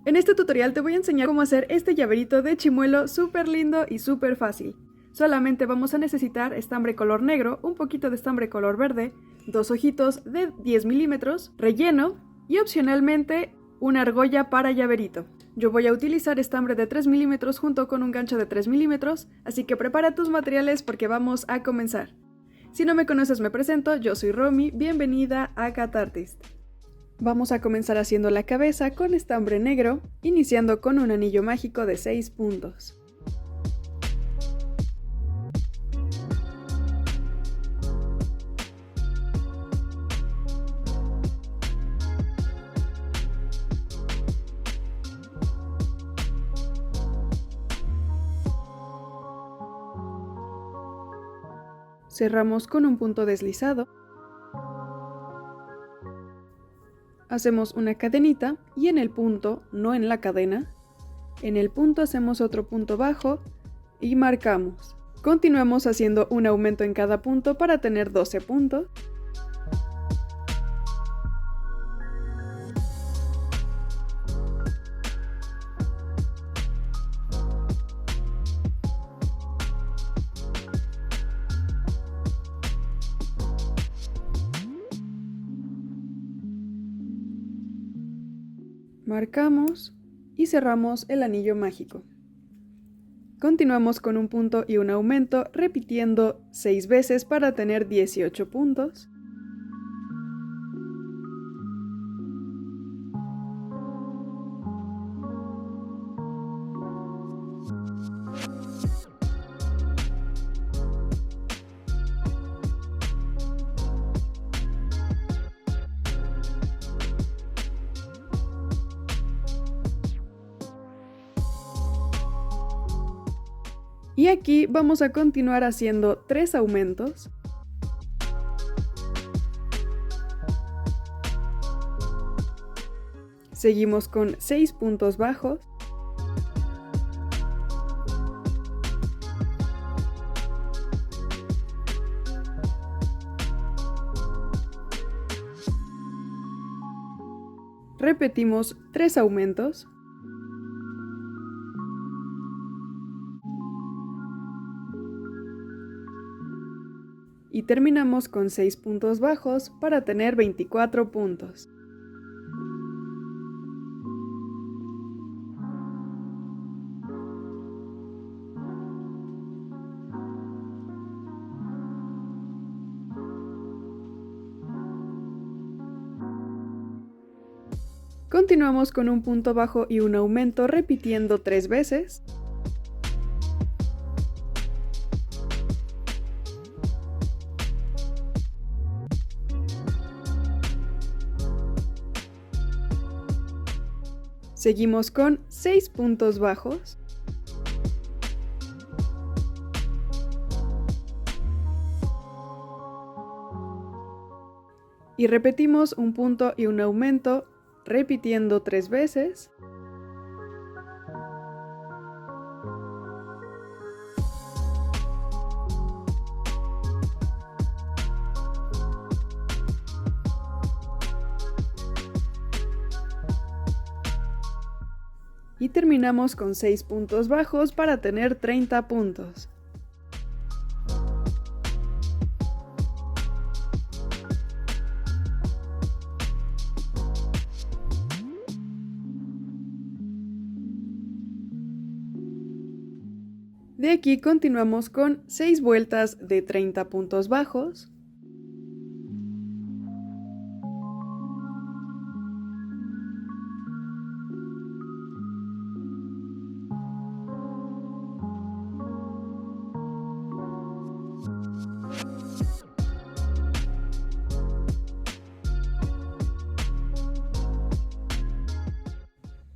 En este tutorial te voy a enseñar cómo hacer este llaverito de chimuelo súper lindo y súper fácil. Solamente vamos a necesitar estambre color negro, un poquito de estambre color verde, 2 ojitos de 10 milímetros, relleno y opcionalmente una argolla para llaverito. Yo voy a utilizar estambre de 3 milímetros junto con un gancho de 3 milímetros, así que prepara tus materiales porque vamos a comenzar. Si no me conoces me presento, yo soy Romy, bienvenida a Catartist. Vamos a comenzar haciendo la cabeza con estambre negro, iniciando con un anillo mágico de 6 puntos. Cerramos con un punto deslizado. Hacemos una cadenita y en el punto, no en la cadena, en el punto hacemos otro punto bajo y marcamos. Continuamos haciendo un aumento en cada punto para tener 12 puntos. Marcamos y cerramos el anillo mágico. Continuamos con un punto y un aumento, repitiendo 6 veces para tener 18 puntos. Y aquí vamos a continuar haciendo 3 aumentos. Seguimos con 6 puntos bajos. Repetimos 3 aumentos. Y terminamos con 6 puntos bajos para tener 24 puntos. Continuamos con un punto bajo y un aumento repitiendo 3 veces. Seguimos con 6 puntos bajos. Y repetimos un punto y un aumento, repitiendo 3 veces. Y terminamos con 6 puntos bajos para tener 30 puntos. De aquí continuamos con 6 vueltas de 30 puntos bajos.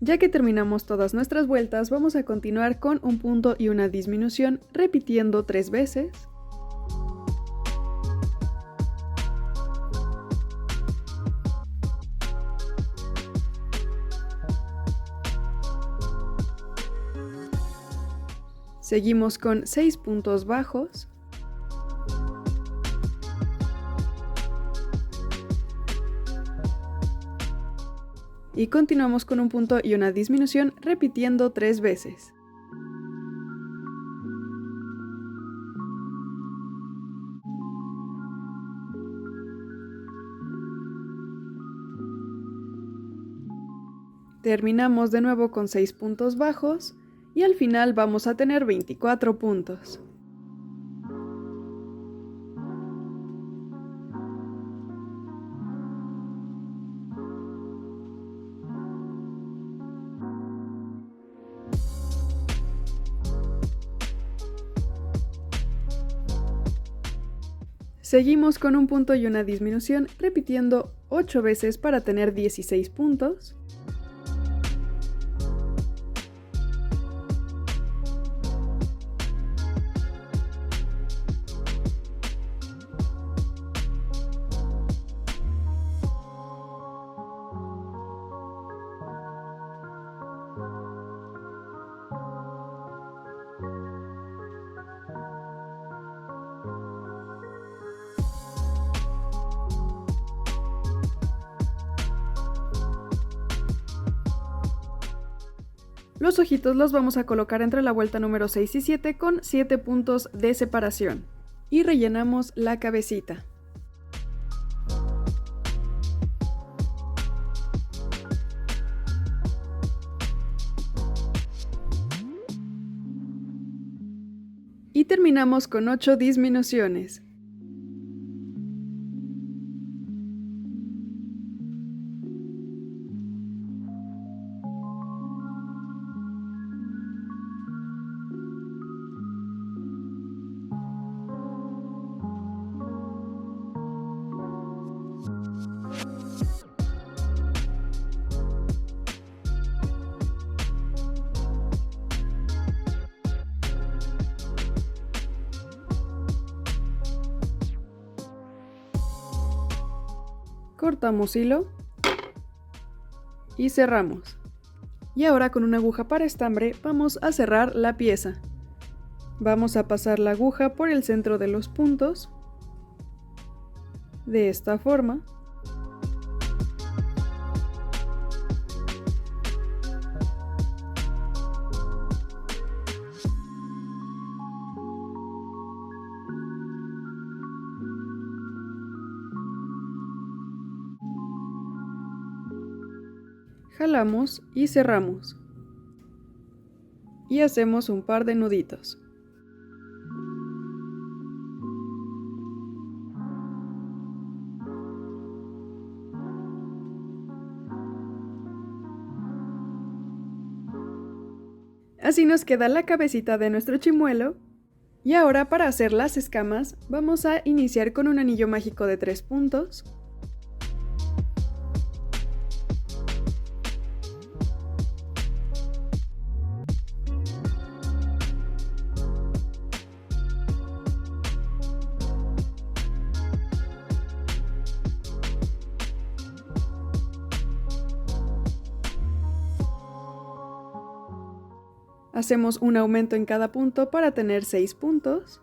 Ya que terminamos todas nuestras vueltas, vamos a continuar con un punto y una disminución, repitiendo 3 veces. Seguimos con 6 puntos bajos. Y continuamos con un punto y una disminución repitiendo 3 veces. Terminamos de nuevo con 6 puntos bajos y al final vamos a tener 24 puntos. Seguimos con un punto y una disminución repitiendo 8 veces para tener 16 puntos. Los ojitos los vamos a colocar entre la vuelta número 6 y 7 con 7 puntos de separación. Y rellenamos la cabecita. Y terminamos con 8 disminuciones. Cortamos hilo y cerramos. Y ahora con una aguja para estambre vamos a cerrar la pieza. Vamos a pasar la aguja por el centro de los puntos, de esta forma. Jalamos y cerramos. Y hacemos un par de nuditos. Así nos queda la cabecita de nuestro chimuelo. Y ahora para hacer las escamas vamos a iniciar con un anillo mágico de 3 puntos. Hacemos un aumento en cada punto para tener 6 puntos.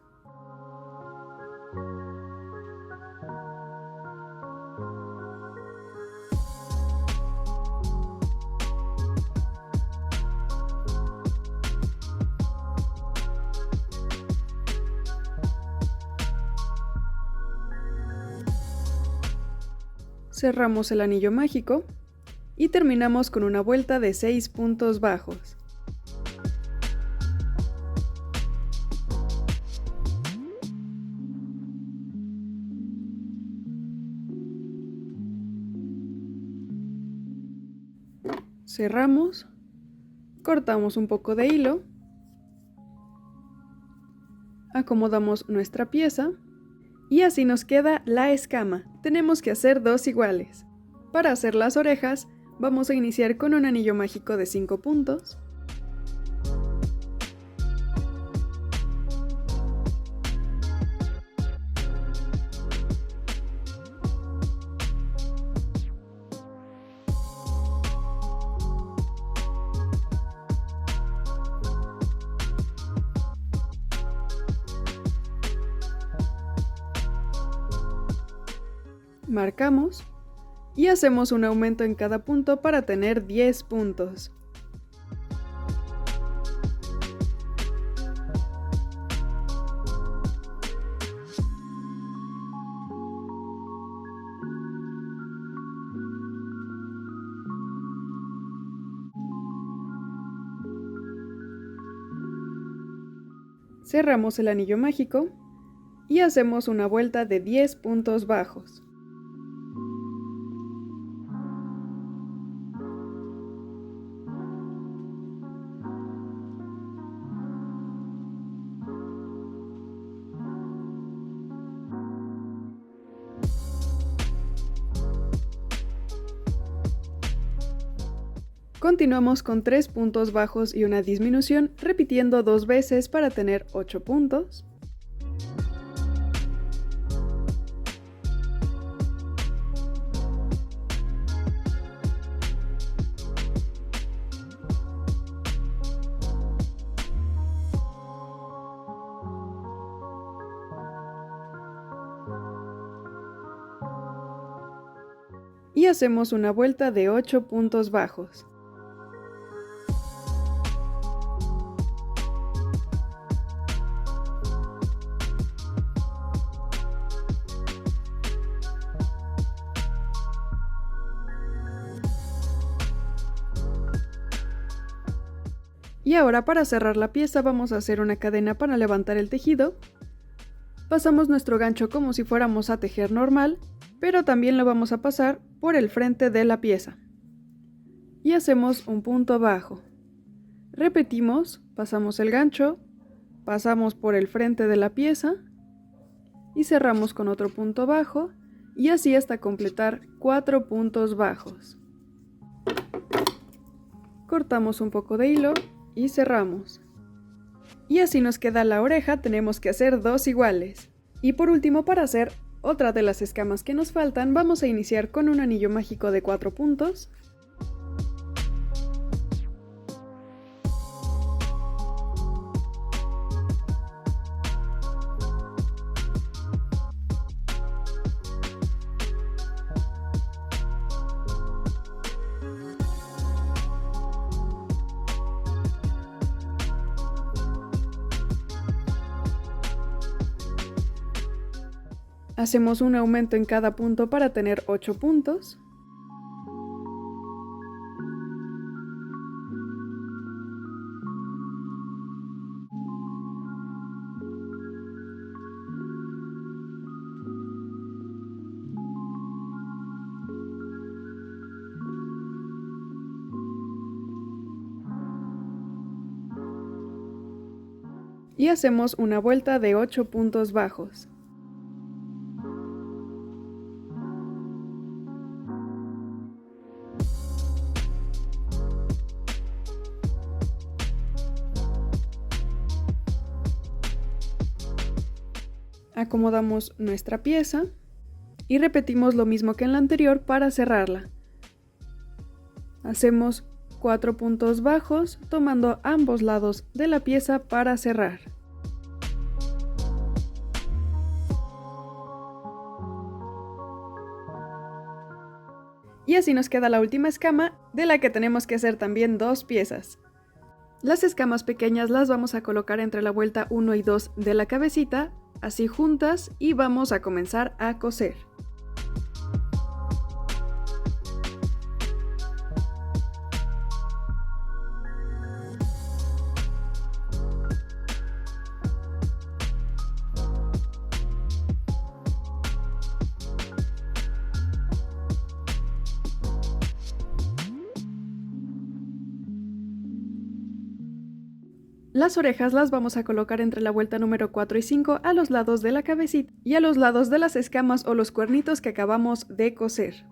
Cerramos el anillo mágico y terminamos con una vuelta de 6 puntos bajos. Cerramos, cortamos un poco de hilo, acomodamos nuestra pieza y así nos queda la escama. Tenemos que hacer 2 iguales. Para hacer las orejas vamos a iniciar con un anillo mágico de 5 puntos. Marcamos Y hacemos un aumento en cada punto para tener 10 puntos. Cerramos el anillo mágico y hacemos una vuelta de 10 puntos bajos. Continuamos con 3 puntos bajos y una disminución, repitiendo 2 veces para tener 8 puntos. Y hacemos una vuelta de 8 puntos bajos. Y ahora para cerrar la pieza vamos a hacer una cadena para levantar el tejido. Pasamos nuestro gancho como si fuéramos a tejer normal, pero también lo vamos a pasar por el frente de la pieza. Y hacemos un punto bajo. Repetimos, pasamos el gancho, pasamos por el frente de la pieza y cerramos con otro punto bajo, y así hasta completar 4 puntos bajos. Cortamos un poco de hilo y cerramos. Y así nos queda la oreja, tenemos que hacer 2 iguales. Y por último, para hacer otra de las escamas que nos faltan, vamos a iniciar con un anillo mágico de 4 puntos. Hacemos un aumento en cada punto para tener 8 puntos. Y hacemos una vuelta de 8 puntos bajos. Acomodamos nuestra pieza y repetimos lo mismo que en la anterior para cerrarla. Hacemos 4 puntos bajos tomando ambos lados de la pieza para cerrar. Y así nos queda la última escama, de la que tenemos que hacer también 2 piezas. Las escamas pequeñas las vamos a colocar entre la vuelta 1 y 2 de la cabecita, así juntas, y vamos a comenzar a coser. Las orejas las vamos a colocar entre la vuelta número 4 y 5 a los lados de la cabecita y a los lados de las escamas o los cuernitos que acabamos de coser.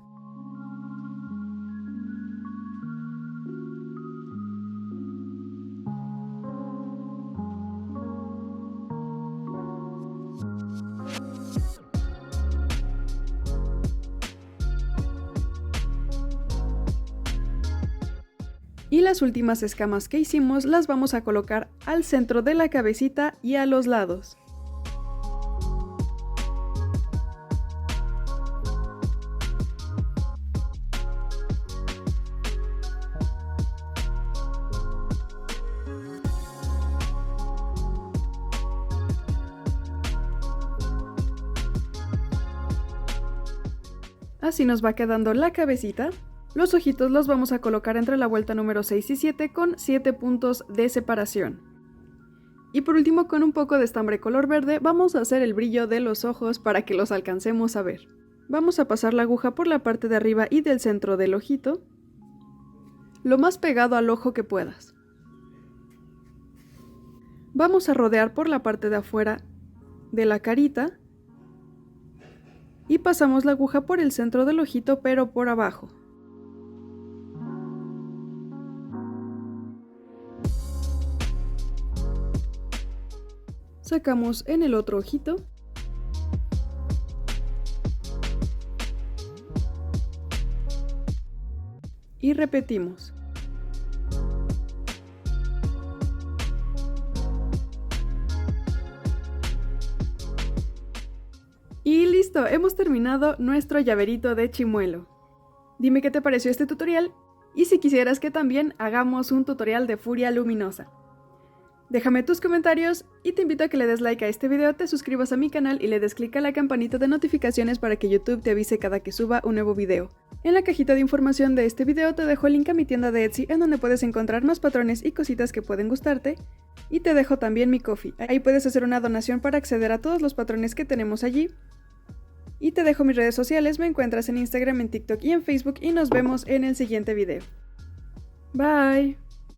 Y las últimas escamas que hicimos las vamos a colocar al centro de la cabecita y a los lados. Así nos va quedando la cabecita. Los ojitos los vamos a colocar entre la vuelta número 6 y 7 con 7 puntos de separación. Y por último, con un poco de estambre color verde, vamos a hacer el brillo de los ojos para que los alcancemos a ver. Vamos a pasar la aguja por la parte de arriba y del centro del ojito, lo más pegado al ojo que puedas. Vamos a rodear por la parte de afuera de la carita y pasamos la aguja por el centro del ojito, pero por abajo. Sacamos en el otro ojito. Y repetimos. Y listo, hemos terminado nuestro llaverito de chimuelo. Dime qué te pareció este tutorial y si quisieras que también hagamos un tutorial de furia luminosa. Déjame tus comentarios y te invito a que le des like a este video, te suscribas a mi canal y le des clic a la campanita de notificaciones para que YouTube te avise cada que suba un nuevo video. En la cajita de información de este video te dejo el link a mi tienda de Etsy en donde puedes encontrar más patrones y cositas que pueden gustarte. Y te dejo también mi Ko-fi. Ahí puedes hacer una donación para acceder a todos los patrones que tenemos allí. Y te dejo mis redes sociales, me encuentras en Instagram, en TikTok y en Facebook y nos vemos en el siguiente video. Bye.